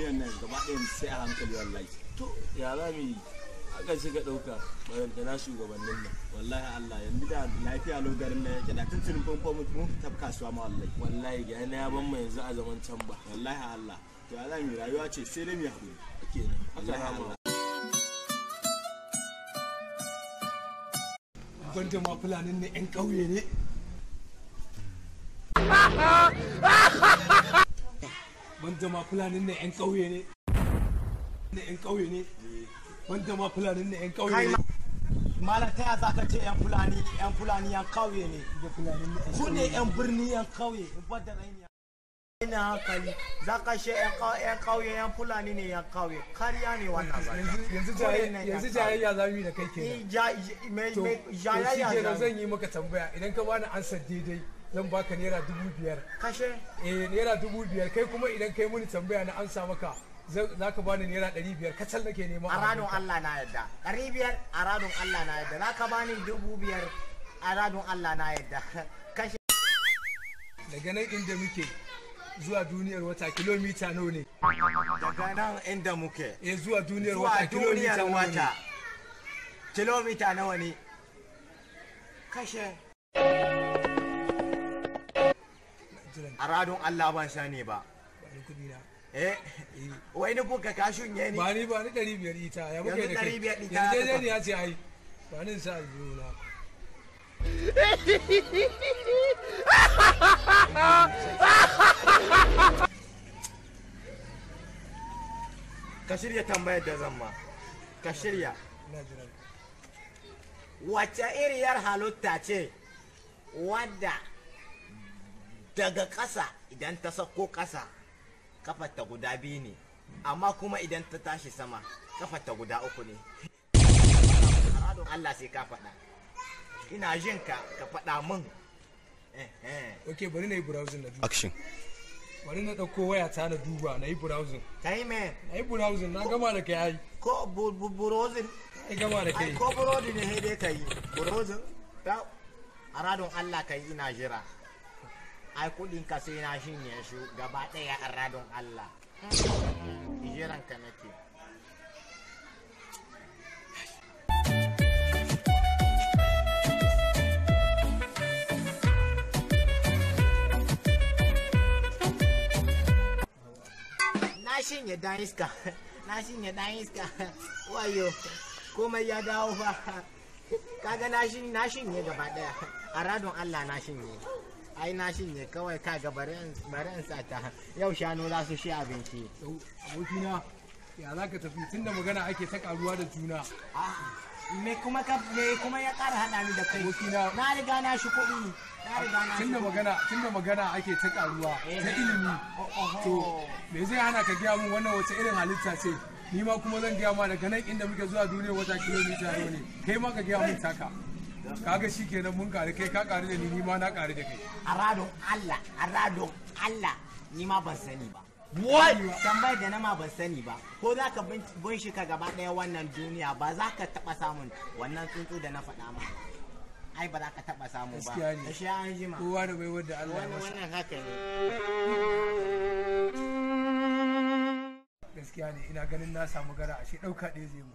duniyar nan gaba ɗaya sai a hankali wallahi. To ya za mu yi aka shiga ɗauka da na shugabannin nan wallahi Allah yanzu da lafiya lau garin nan yake da tuntunin famfo mun fita kasuwa ma wallahi ga yana ya ban mu yanzu a zaman can ba wallahi Allah to ya za mu yi rayuwa ce sai dai mu haƙuri kenan wallahi Allah. Banda ma fulanin ne 'yan ƙauye ne. Banda ma fulanin ne 'yan ƙauye ne. ‘Yan ƙauye ne. Banda ma fulanin ne 'yan ƙauye ne. Malam ta yasa ka ce 'yan fulani 'yan ƙauye ne. Su ne 'yan birni 'yan ƙauye. Bada raini. Ina hankali za ka she 'yan ƙauye 'yan fulani ne 'yan ƙauye. Kariya ne wannan zaka. Yanzu jayayya za mu yi da kai kenan. Jayayya kenan zan yi maka tambaya idan ka bani ansar daidai zan baka naira 5,000. Kashe? Naira 5,000 kai kuma idan kai muni tambaya na ansa maka za ka bani naira 500 kacal nake nema. A radon Allah na yadda. 500 a radon Allah na yadda. Za ka bani 5,000 a radon Allah na yadda. Kashe? Daga nan inda muke zuwa duniyar wata kilomita nawa ne? Daga nan inda muke zuwa duniyar wata kilomita nawa ne? Kilomita nawa ne? Kashe? A radon Allah ban sani ba. Wai ni buka kashin ne? Ba ni 500 ita ya muke da kai. Yanzu ne ya ce ai ba ni sa na. Ka shirya tambayar da zan ma. Ka shirya. Wace iriyar halitta ce wadda daga ƙasa idan ta sako ƙasa kafarta guda 2 ne amma kuma idan ta tashi sama kafarta guda 3 ne. Allah sai ka faɗa. Ina jin ka faɗa min. Ok, bari na yi browsing na duba. Action. Bari na ɗauko waya ta na duba na yi browsing. Ta yi me? Na yi browsing na gama da kai ai. Ko browsing? Ai gama da kai. Ko browsing ne dai ka yi. Browsing? Ta a radon Allah ka yi ina jira. Ai kudin ka sai na shinye shi gaba ɗaya a radon Allah. Jiran ka nake. Na shinye dan iska wayo komai ya dawo fa kaga na shinye gaba daya a radon Allah na shinye ai na shinye kawai kaga bari in sata yau shanu za su shi abinci. Abokina ya za ka tafi tunda magana ake ta karuwa da juna. Me kuma ya kara hada ni da kai? Abokina na riga na shi kuɗi. Tunda magana ake ta karuwa ta ilimi. To me zai hana ka gaya mun wannan wace irin halitta ce? Ni ma kuma zan gaya ma daga nan inda muke zuwa duniyar wata kilomita ne. Kai ma ka gaya mun taka. Kaga shi kenan mun kare kai ka kare da ni ma na kare da kai. A radon Allah ni ma ban sani ba. What? Tambayar da na ma ban sani ba. Ko za ka bincika gaba ɗaya wannan duniya ba za ka taɓa samun wannan tsuntsu da na faɗa ma. Ai ba za ka taɓa samu ba. Gaskiya ne. Gaskiya an jima. Kowa da baiwar da Allah ya masa. Wannan haka ne. Gaskiya ne ina ganin na samu gara ashe ɗauka ɗaya zai mu.